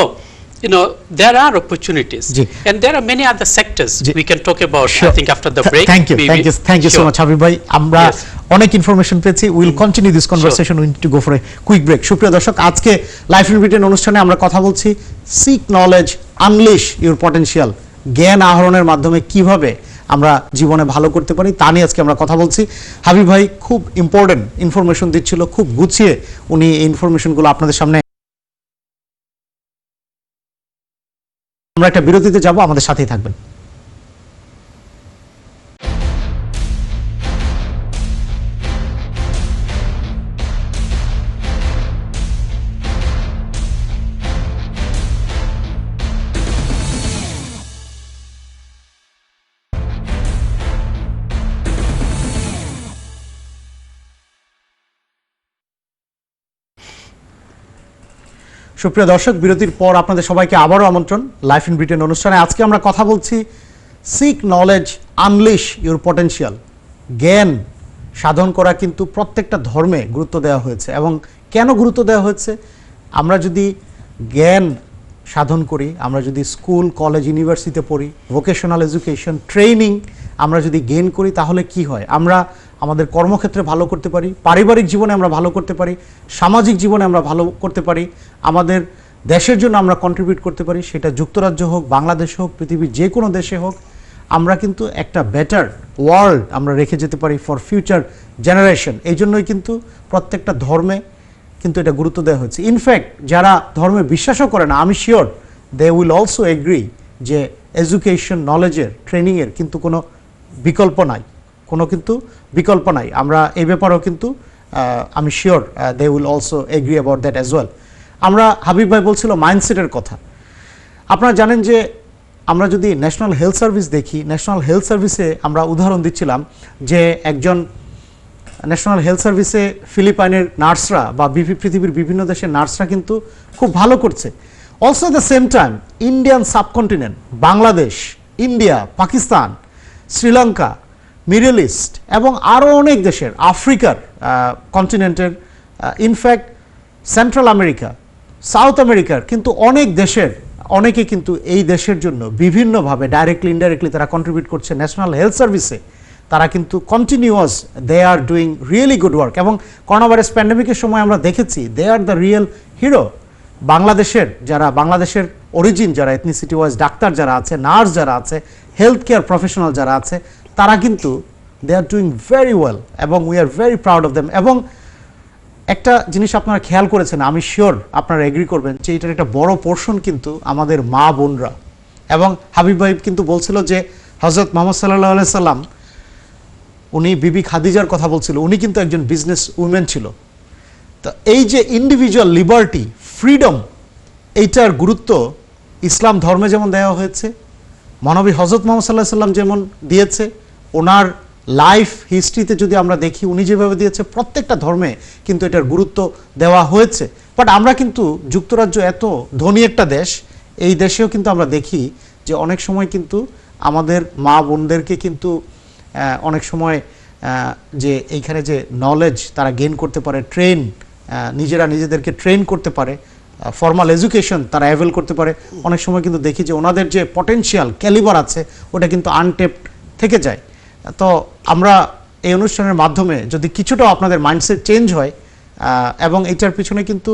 you know, there are opportunities, Ji. and there are many other sectors Ji. we can talk about. Sure. I think after the break. Thank you, maybe. thank you so Sure. much, Habib ভাই। আমরা Yes. অনেক information পেয়েছি। Will continue this conversation, we need to go for a quick break. সুপ্রিয় দর্শক, আজকে life in Britain অনুষ্ঠানে আমরা কথা বলছি seek knowledge, unleash your potential. জ্ঞান আহরণের মাধ্যমে কিভাবে আমরা জীবনে ভালো করতে পারি তা নিয়ে আজকে আমরা কথা বলছি। হাবিব ভাই খুব ইম্পর্টেন্ট ইনফরমেশন দিচ্ছিল, খুব গুছিয়ে উনি এই ইনফরমেশনগুলো আপনাদের সামনে। আমরা একটা বিরতিতে যাব, আমাদের সাথেই থাকবেন। সুপ্রিয় দর্শক, বিরতির পর আপনাদের সবাইকে আবারও আমন্ত্রণ লাইফ ইন ব্রিটেন অনুষ্ঠানে। আজকে আমরা কথা বলছি seek knowledge, unleash your potential. জ্ঞান সাধন করা কিন্তু প্রত্যেকটা ধর্মে গুরুত্ব দেওয়া হয়েছে। এবং কেন গুরুত্ব দেওয়া হয়েছে? আমরা যদি জ্ঞান সাধন করি, আমরা যদি স্কুল, কলেজ, ইউনিভার্সিটিতে পড়ি, ভোকেশনাল এডুকেশন, ট্রেনিং আমরা যদি গেইন করি, তাহলে কি হয়? আমরা আমাদের কর্মক্ষেত্রে ভালো করতে পারি, পারিবারিক জীবনে আমরা ভালো করতে পারি, সামাজিক জীবনে আমরা ভালো করতে পারি, আমাদের দেশের জন্য আমরা কন্ট্রিবিউট করতে পারি, সেটা যুক্তরাজ্য হোক, বাংলাদেশ হোক, পৃথিবীর যে কোনো দেশে হোক। আমরা কিন্তু একটা বেটার ওয়ার্ল্ড আমরা রেখে যেতে পারি ফর ফিউচার জেনারেশন। এই জন্যই কিন্তু প্রত্যেকটা ধর্মে কিন্তু এটা গুরুত্ব দেওয়া হয়েছে। ইনফ্যাক্ট যারা ধর্মে বিশ্বাসও করে না, আমি sure they will also agree যে এডুকেশন, নলেজের, ট্রেনিংয়ের কিন্তু কোনো বিকল্প নাই, বিকল্প নাই। আমরা এই ব্যাপারেও কিন্তু আমি sure they will also agree about that as well. আমরা, হাবিব ভাই বলছিল মাইন্ডসেটের কথা। আপনারা জানেন যে আমরা যদি ন্যাশনাল হেলথ সার্ভিস দেখি, ন্যাশনাল হেলথ সার্ভিসে আমরা উদাহরণ দিচ্ছিলাম যে একজন ন্যাশনাল হেলথ সার্ভিসে ফিলিপাইনের নার্সরা বা পৃথিবীর বিভিন্ন দেশের নার্সরা কিন্তু খুব ভালো করছে। Also at the same time Indian subcontinent, Bangladesh, India, Pakistan, Sri Lanka, middle east এবং আরও অনেক দেশের, আফ্রিকার কন্টিনেন্টের, ইনফ্যাক্ট সেন্ট্রাল আমেরিকা, সাউথ আমেরিকার কিন্তু অনেক দেশের অনেকে কিন্তু এই দেশের জন্য বিভিন্নভাবে ডাইরেক্টলি ইনডাইরেক্টলি তারা কন্ট্রিবিউট করছে ন্যাশনাল হেলথ সার্ভিসে। তারা কিন্তু continuous, they are doing really good work. এবং করোনা ভাইরাস প্যান্ডেমিকের সময় আমরা দেখেছি they are the real hero. বাংলাদেশের যারা, বাংলাদেশের অরিজিন যারা, এথনিসিটি ওয়াইজ ডাক্তার যারা আছে, নার্স যারা আছে, হেলথ কেয়ার প্রফেশনাল যারা আছে, তারা কিন্তু দে আর ডুইং ভেরি ওয়েল এবং we are very proud of them. এবং একটা জিনিস আপনারা খেয়াল করেছেন, আমি শিওর আপনারা এগ্রি করবেন যে এটার একটা বড় পোর্শন কিন্তু আমাদের মা বোনরা। এবং হাবিব ভাই কিন্তু বলছিল যে হযরত মুহাম্মদ সাল্লাল্লাহু আলাইহি সাল্লাম, উনি বিবি খাদিজার কথা বলছিল, উনি কিন্তু একজন বিজনেস উইমেন ছিল। তো এই যে ইন্ডিভিজুয়াল লিবার্টি, ফ্রিডম, এইটার গুরুত্ব ইসলাম ধর্মে যেমন দেওয়া হয়েছে, মহানবী হযরত মুহাম্মদ সাল্লাল্লাহু আলাইহি সাল্লাম যেমন দিয়েছে, ওনার লাইফ হিস্ট্রিতে যদি আমরা দেখি উনি যেভাবে দিয়েছে, প্রত্যেকটা ধর্মে কিন্তু এটার গুরুত্ব দেওয়া হয়েছে। বাট আমরা কিন্তু যুক্তরাজ্য এত ধনী একটা দেশ, এই দেশেও কিন্তু আমরা দেখি যে অনেক সময় কিন্তু আমাদের মা বোনদেরকে কিন্তু অনেক সময় যে এইখানে যে নলেজ তারা গেইন করতে পারে, ট্রেন, নিজেরা নিজেদেরকে ট্রেন করতে পারে, ফর্মাল এডুকেশন তারা অ্যাভেল করতে পারে, অনেক সময় কিন্তু দেখি যে ওনাদের যে পটেনশিয়াল ক্যালিবার আছে ওটা কিন্তু আনটেপড থেকে যায়। তো আমরা এই অনুষ্ঠানের মাধ্যমে যদি কিছুটা আপনাদের মাইন্ডসেট চেঞ্জ হয়, এবং এটার পিছনে কিন্তু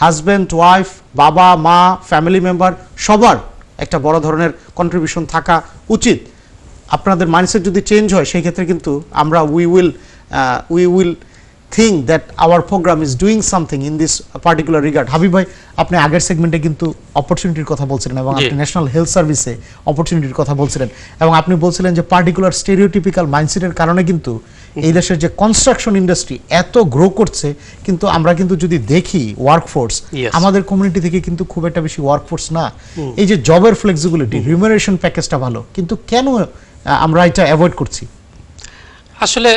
হাজব্যান্ড, ওয়াইফ, বাবা, মা, ফ্যামিলি মেম্বার সবার একটা বড় ধরনের কন্ট্রিবিউশন থাকা উচিত। আপনাদের মাইন্ডসেট যদি চেঞ্জ হয় সেই ক্ষেত্রে কিন্তু আমরা we will think that our program is doing something in this particular regard. Habib ভাই, আপনি আগের সেগমেন্টে কিন্তু অপরচুনিটির কথা বলছিলেন এবং আপনি ন্যাশনাল হেলথ সার্ভিসে অপরচুনিটির কথা বলছিলেন এবং আপনি বলছিলেন যে পার্টিকুলার স্টেরিওটিপিক্যাল মাইন্ডসেটের কারণে কিন্তু এই দেশের যে কনস্ট্রাকশন ইন্ডাস্ট্রি এত গ্রো করছে, কিন্তু আমরা কিন্তু যদি দেখি ওয়ার্কফোর্স আমাদের কমিউনিটি থেকে কিন্তু খুব একটা বেশি ওয়ার্কফোর্স না। এই যে জবের ফ্লেক্সিবিলিটি, রিমিউনারেশন প্যাকেজটা ভালো, কিন্তু কেন আমরা এটা অ্যাভয়েড করছি? আসলে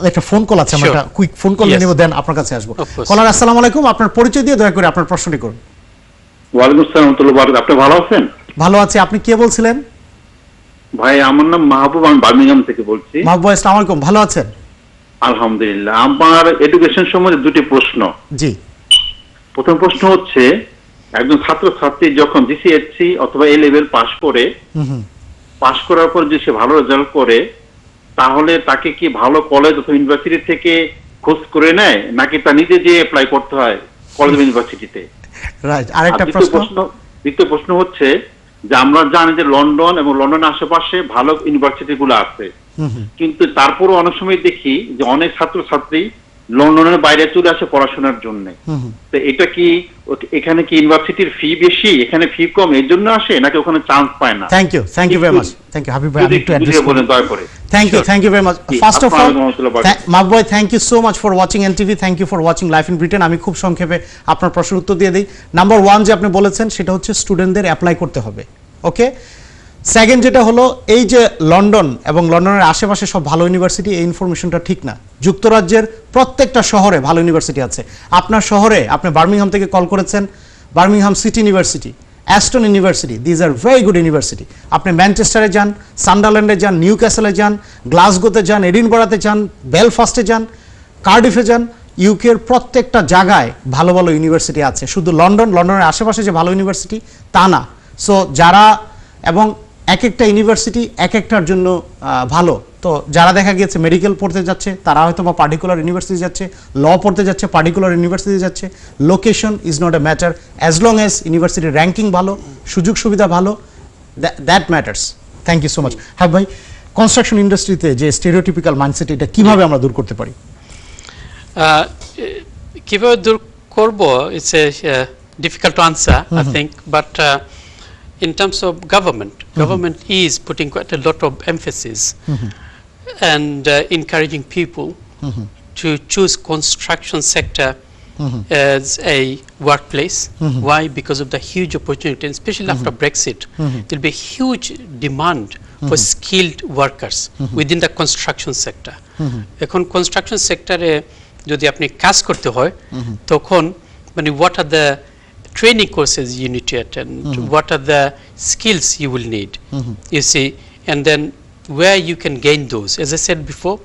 একটা ফোন কল আছে, আমরা একটা কুইক ফোন কল নিয়ে নেব, দেন আপনার কাছে আসবো। কলার, আসসালামু আলাইকুম, আপনার পরিচয় দিয়ে দয়া করে আপনার প্রশ্নটি করুন। ওয়ালাইকুম আসসালাম, আপনি ভালো আছেন? ভালো আছি, আপনি কে বলছিলেন? ভাই আমার নাম মাহবুব, আমি বার্মিংহাম থেকে বলছি। মাহবুব ভাই, আসসালামু আলাইকুম, ভালো আছেন? আলহামদুলিল্লাহ। আমার এডুকেশন সম্বন্ধে দুটি প্রশ্ন। জি। প্রথম প্রশ্ন হচ্ছে, একজন ছাত্রছাত্রী যখন জিসিএসসি অথবা এ লেভেল পাশ করে, পাশ করার পর যদি সে ভালো রেজাল্ট করে, তাহলে তাকে কি ভালো কলেজ অথবা ইউনিভার্সিটি থেকে খোঁজ করে নেয়, নাকি তা নিজে যেয়ে অ্যাপ্লাই করতে হয় কলেজ ইউনিভার্সিটিতে? রাইট। আরেকটা প্রশ্ন, দ্বিতীয় প্রশ্ন হচ্ছে যে আমরা জানি যে লন্ডন এবং লন্ডনের আশেপাশে ভালো ইউনিভার্সিটি গুলো আছে, কিন্তু তারপরও অনেক সময় দেখি যে অনেক ছাত্রছাত্রী লন্ডনের বাইরে চলে আসে পড়াশোনার জন্য। তো এটা কি এখানে কি ইউনিভার্সিটির ফি বেশি, এখানে ফি কম, এর জন্য আসে, নাকি ওখানে চান্স পায় না? Thank you very much. Thank you Habib ভাই, আমি একটু অ্যাড্রেস বলেন দয়া করে। Thank you very much. First of all Mahbub ভাই, thank you so much for watching NTV, thank you for watching life in Britain. আমি খুব সংক্ষেপে আপনার প্রশ্নের উত্তর দিয়ে দিই। নাম্বার 1 যে আপনি বলেছেন সেটা হচ্ছে স্টুডেন্টদের অ্যাপ্লাই করতে হবে, ওকে। সেকেন্ড যেটা হলো, এই যে লন্ডন এবং লন্ডনের আশেপাশে সব ভালো ইউনিভার্সিটি, এই ইনফরমেশনটা ঠিক না। যুক্তরাজ্যের প্রত্যেকটা শহরে ভালো ইউনিভার্সিটি আছে। আপনার শহরে, আপনি বার্মিংহাম থেকে কল করেছেন, Birmingham city university, Aston university, these are very good university. আপনি ম্যানচেস্টারে যান, সান্ডারল্যান্ডে যান, নিউ ক্যাসেলে যান, গ্লাসগোতে যান, এডিনবরাতে যান, বেলফাস্টে যান, কার্ডিফে যান, ইউকের প্রত্যেকটা জায়গায় ভালো ভালো ইউনিভার্সিটি আছে। শুধু লন্ডনের আশেপাশে যে ভালো ইউনিভার্সিটি তা না। সো যারা, এবং এক একটা ইউনিভার্সিটি এক একটার জন্য ভালো। তো যারা দেখা গিয়েছে মেডিকেল পড়তে যাচ্ছে, তারা হয়তো বা পার্টিকুলার ইউনিভার্সিটি যাচ্ছে, ল পড়তে যাচ্ছে পার্টিকুলার ইউনিভার্সিটি যাচ্ছে। Location is not a matter, as long as ইউনিভার্সিটির র্যাঙ্কিং ভালো, সুযোগ সুবিধা ভালো, that matters. Thank you so much. হ্যাঁ ভাই, কনস্ট্রাকশন ইন্ডাস্ট্রিতে যে স্টেরিওটিপিক্যাল মাইন্ডসেট, এটা কিভাবে আমরা দূর করতে পারি? কিভাবে দূর করব, it's a difficult to answer, I think, but in terms of government is putting quite a lot of emphasis and encouraging people to choose construction sector as a workplace. Why? Because of the huge opportunity, and especially after Brexit, there will be huge demand for skilled workers within the construction sector. এখন construction sector-এ যদি আপনি কাজ করতে হয়, তখন মানে what are the training courses you need to attend, what are the skills you will need, you see, and then where you can gain those. As I said before,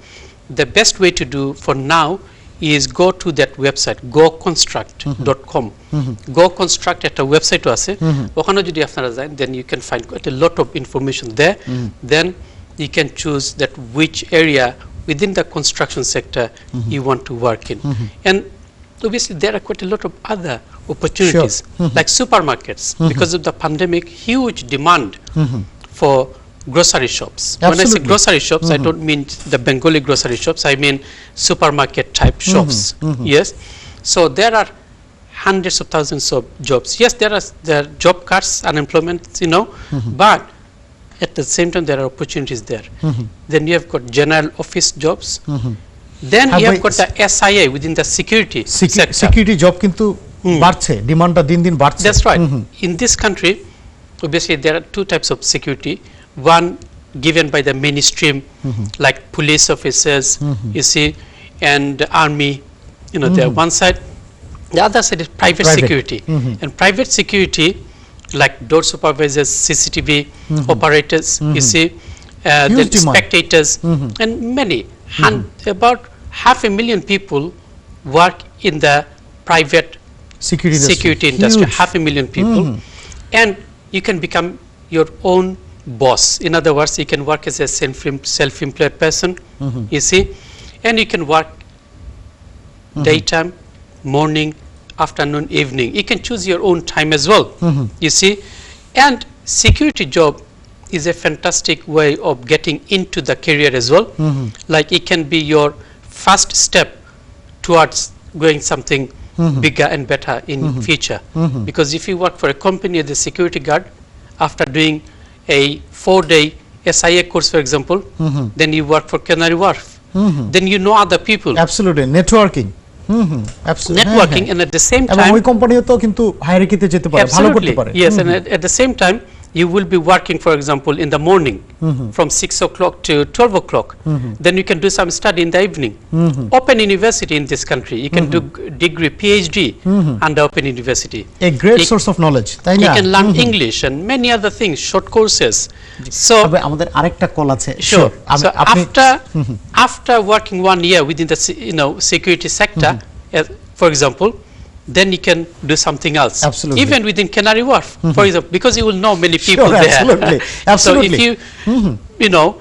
the best way to do for now is go to that website, goconstruct.com. GoConstruct একটা website আছে, ওখানে যদি আপনারা যান, then you can find quite a lot of information there. Then you can choose that which area within the construction sector you want to work in. And obviously there are quite a lot of other opportunities, like supermarkets. Because of the pandemic, huge demand for grocery shops. When I say grocery shops, I don't mean the Bengali grocery shops, I mean supermarket type shops. Yes, so there are hundreds of thousands of jobs. Yes, there are job cuts, unemployment, you know, but at the same time there are opportunities there. Then you have got general office jobs. Then you have got the SIA within the security sector. Security job কিন্তু বাড়ছে, ডিমান্ডটা দিন দিন বাড়ছে। That's right. In this country, obviously there are two types of security. One given by the mainstream, like police officers, you see, and army, you know, they're one side. The other side is private security. And private security, like door supervisors, CCTV operators, you see, the spectators, and many, about 500,000 people work in the private security industry. 500,000 people, and you can become your own boss. In other words, you can work as a self-employed person, you see, and you can work daytime, morning, afternoon, evening. You can choose your own time as well, you see. And security job is a fantastic way of getting into the career as well. Like it can be your first step towards going something bigger and better in future. Because if you work for a company as a security guard, after doing a 4-day SIA course, for example, then you work for Canary Wharf. Then you know other people. Absolutely networking absolutely Networking, and at the same এবং time, ওই কোম্পানিও তো কিন্তু হায়ারার্কিতে যেতে পারে ভালো করতে absolutely, পারে yes, and at the same time, you will be working, for example, in the morning from 6 o'clock to 12 o'clock. Then you can do some study in the evening. Open University in this country, you can do degree, PhD under Open University. A great You- source of knowledge তাই You না can learn English and many other things, short courses. So, তবে আমাদের আরেকটা call আছে sure. আমি So আপনি after working 1 year within the security sector, for example, then you can do something else. Absolutely. Even within Canary Wharf, for example, because you will know many people Sure, there. absolutely. So Absolutely. if you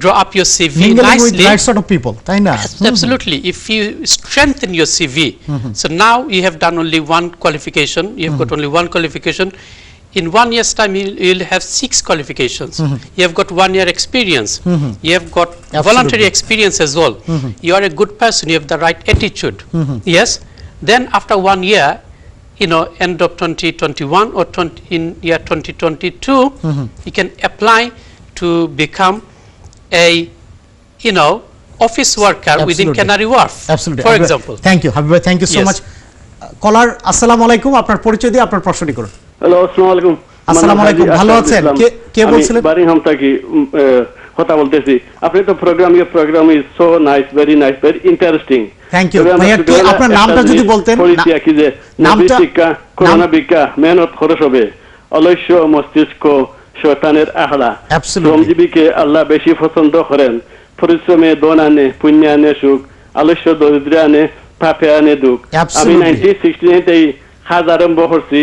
draw up your CV mingling with nicely. Right sort of people তাই না Absolutely. If you strengthen your CV, so now you have done only one qualification, you have got only one qualification. In 1 year's time, you'll have 6 qualifications. You have got 1 year experience. You have got voluntary experience as well. You are a good person. You have the right attitude. Yes. Then after 1 year, end of 2021 or in year 2022, you can apply to become a, office worker within Absolutely. Canary Wharf, absolutely for example. Thank you Habib ভাই thank you so Yes. Much caller আসসালামু আলাইকুম আপনার পরিচয় দিয়ে আপনার প্রশ্নটি করুন hello, আসসালামু আলাইকুম। আসসালামু আলাইকুম, আমার নাম ভালো হাজী আছেন? ইসলাম। কে আমি বলছিলেন? বারিংহাম থেকে কথা বলতেছি। আপনি তো programme is so nice, very nice, very interesting. Thank you. ভাইয়া, আপনার নামটা যদি বলতেন। কি যে নামটা- শিক্ষা করোনা বিজ্ঞা মেহনত খরচ হবে অলস্য মস্তিষ্ক শয়তানের আহলা। Absolutely. শ্রমজীবীকে আল্লাহ বেশি পছন্দ করেন। পরিশ্রমে ধন আনে, পুণ্য আনে সুখ, আলস্য দরিদ্র আনে, পাপে আনে দুঃখ। আমি Absolutely. 1969 কাজ আরম্ভ করছি,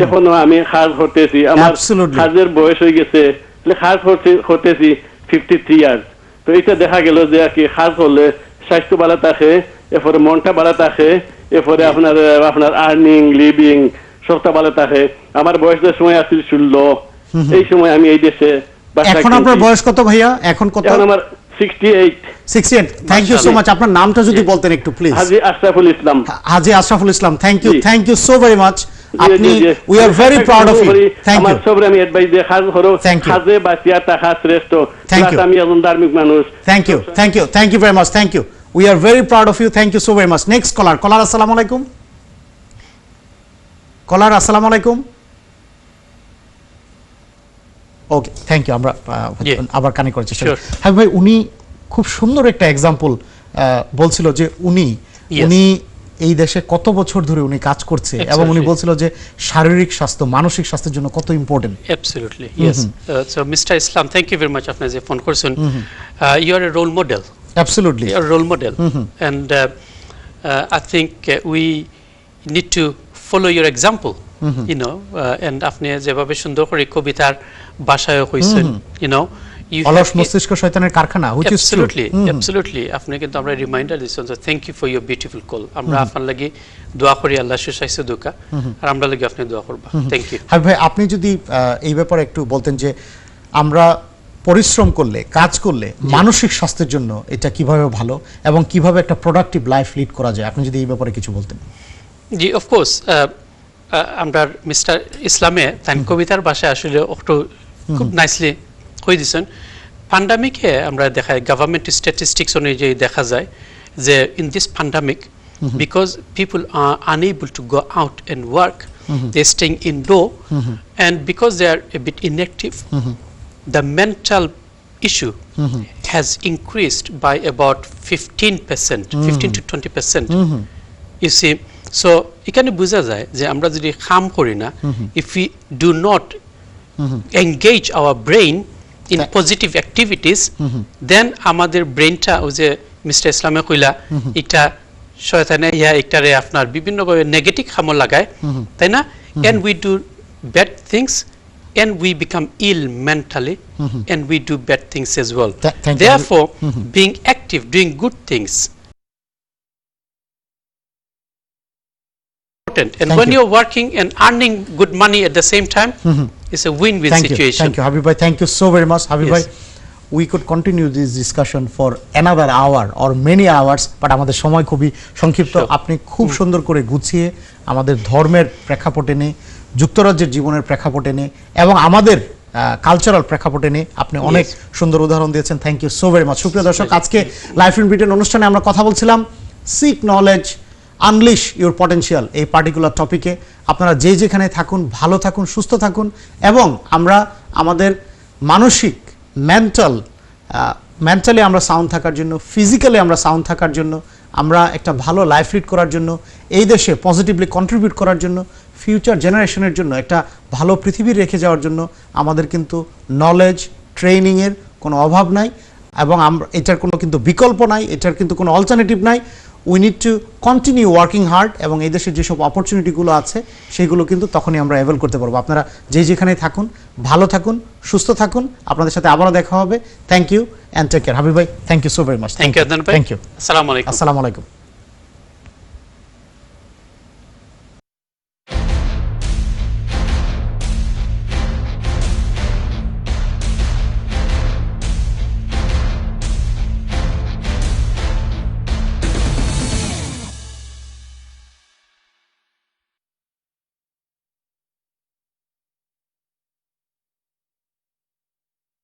এখনো আমি কাজ করতেছি। আমার Absolutely. কাজের বয়স হয়ে গেছে, কাজ করতেছি 53 ইয়ার্স। তো এটা দেখা গেল যে কি কাজ করলে স্বাস্থ্য ভালো থাকে, এরপরে মনটা ভালো থাকে, এরপরে আপনার আর্নিং লিভিং সবটা ভালো থাকে। আমার বয়সের সময় আসছিল 16, এই সময় আমি এই দেশে বাসা এখন আপনার কিনছি। বয়স কত ভাইয়া এখন কত এখন আমার 68। 68 থ্যাংক ইউ সো মাচ আপনার নামটা যদি বলতেন একটু প্লিজ হাজী আশরাফুল ইসলাম। হাজী আশরাফুল ইসলাম থ্যাংক জি। ইউ সো ভেরি মাচ আপনি we are very proud of you thank আমার ইউ সবরে আমি অ্যাডভাইস দিয়ে কাজ করো, Thank you. কাজে বাঁচিয়া থাকা শ্রেষ্ঠ। Thank Plus you. আমি একজন ধার্মিক মানুষ। Thank you very much thank you we are very proud of you thank you so very much next caller আসসালামু আলাইকুম কলার আসসালামু আলাইকুম ওকে থ্যাংক ইউ আমরা Yeah. আবার কানেক্ট করার চেষ্টা Sure. করি হ্যাঁ ভাই উনি খুব সুন্দর একটা এক্সাম্পল বলছিল যে উনি Yes. এই দেশে কত বছর ধরে উনি কাজ করছে এবং উনি Absolutely. বলছিল যে শারীরিক স্বাস্থ্য মানসিক স্বাস্থ্যের জন্য কত important Absolutely, yes. So, Mr. Islam, thank you very much for the phone person. You are a role model. Absolutely You are a role model, and I think we need to follow your example. And আপনি যেভাবে সুন্দর করে কবিতার ভাষায় কইছেন, you অলস have- মস্তিষ্ক শয়তানের কারখানা which is true Absolutely. আপনি কিন্তু আমরা রিমাইন্ডার দিচ্ছেন, thank you for your beautiful call. আমরা আপনার লাগি দোয়া করি, আল্লাহ সুস্বাস্থ্য দোকা, আর আমরা লাগি আপনি দোয়া করবা। Thank you. হাবিব ভাই আপনি যদি এই ব্যাপারে একটু বলতেন যে আমরা পরিশ্রম করলে কাজ করলে মানসিক স্বাস্থ্যের জন্য এটা কিভাবে ভালো এবং কিভাবে একটা প্রোডাক্টিভ লাইফ লিড করা যায় আপনি যদি এই ব্যাপারে কিছু বলতেন জি, অফকোর্স আমরা মিস্টার ইসলামে তার কবিতার ভাষায় আসলে একটু খুব নাইসলি কই দিচ্ছেন। প্যান্ডামিকে আমরা দেখাই গভর্নমেন্ট স্ট্যাটিস্টিক্স অনুযায়ী দেখা যায় যে in this pandemic because people are unable to go out and work, they staying indoor, and because they are a bit inactive, the mental issue has increased by about 15%, 15 to 20%. You see, so এখানে বোঝা যায় যে আমরা যদি কাম করি না, if we do not engage our brain in positive activities, then আমাদের ব্রেনটা ওই যে মিস্টার ইসলামে কইলা এটা শয়তানে একটারে আপনার বিভিন্নভাবে নেগেটিভ কামে লাগায়, তাই না? and we do bad things and we become ill mentally, and we do bad things as well. Thank you. Therefore, being active, doing good things, important. And Thank when you. you're working and earning good money at the same time, it's a win-win Thank you, situation. thank you, Habib bhai. Thank you so very much, Habib Yes. bhai. We could continue this discussion for another hour or many hours, but আমাদের সময় খুবই সংক্ষিপ্ত। Sure. আপনি খুব সুন্দর করে গুছিয়ে আমাদের ধর্মের প্রেক্ষাপটে নিয়ে, যুক্তরাজ্যের জীবনের প্রেক্ষাপটে নিয়ে এবং আমাদের কালচারাল প্রেক্ষাপটে নিয়ে আপনি অনেক সুন্দর উদাহরণ দিয়েছেন। Thank you so very much. সুপ্রিয় দর্শক, আজকে লাইফ ইন ব্রিটেন অনুষ্ঠানে আমরা কথা বলছিলাম seek knowledge, unleash your potential, এই পার্টিকুলার টপিকে। আপনারা যে যেখানে থাকুন, ভালো থাকুন, সুস্থ থাকুন এবং আমরা আমাদের মানসিক মেন্টালি আমরা সাউন্ড থাকার জন্য, ফিজিক্যালি আমরা সাউন্ড থাকার জন্য, আমরা একটা ভালো লাইফ লিড করার জন্য, এই দেশে পজিটিভলি কন্ট্রিবিউট করার জন্য, ফিউচার জেনারেশনের জন্য একটা ভালো পৃথিবী রেখে যাওয়ার জন্য আমাদের কিন্তু নলেজ ট্রেনিংয়ের কোনো অভাব নাই এবং আমরা এটার কোনো কিন্তু বিকল্প নাই, এটার কিন্তু কোনো অল্টারনেটিভ নাই। We need to continue working hard এবং এই দেশের যেসব অপরচুনিটিগুলো আছে সেগুলো কিন্তু তখনই আমরা অ্যাভেল করতে পারবো। আপনারা যে যেখানে থাকুন, ভালো থাকুন, সুস্থ থাকুন। আপনাদের সাথে আবারও দেখা হবে। Thank you and take care. Habib ভাই, thank you so very much. Thank you, Adnan bhai. Thank you. Assalamu alaikum. আসসালামু আলাইকুম।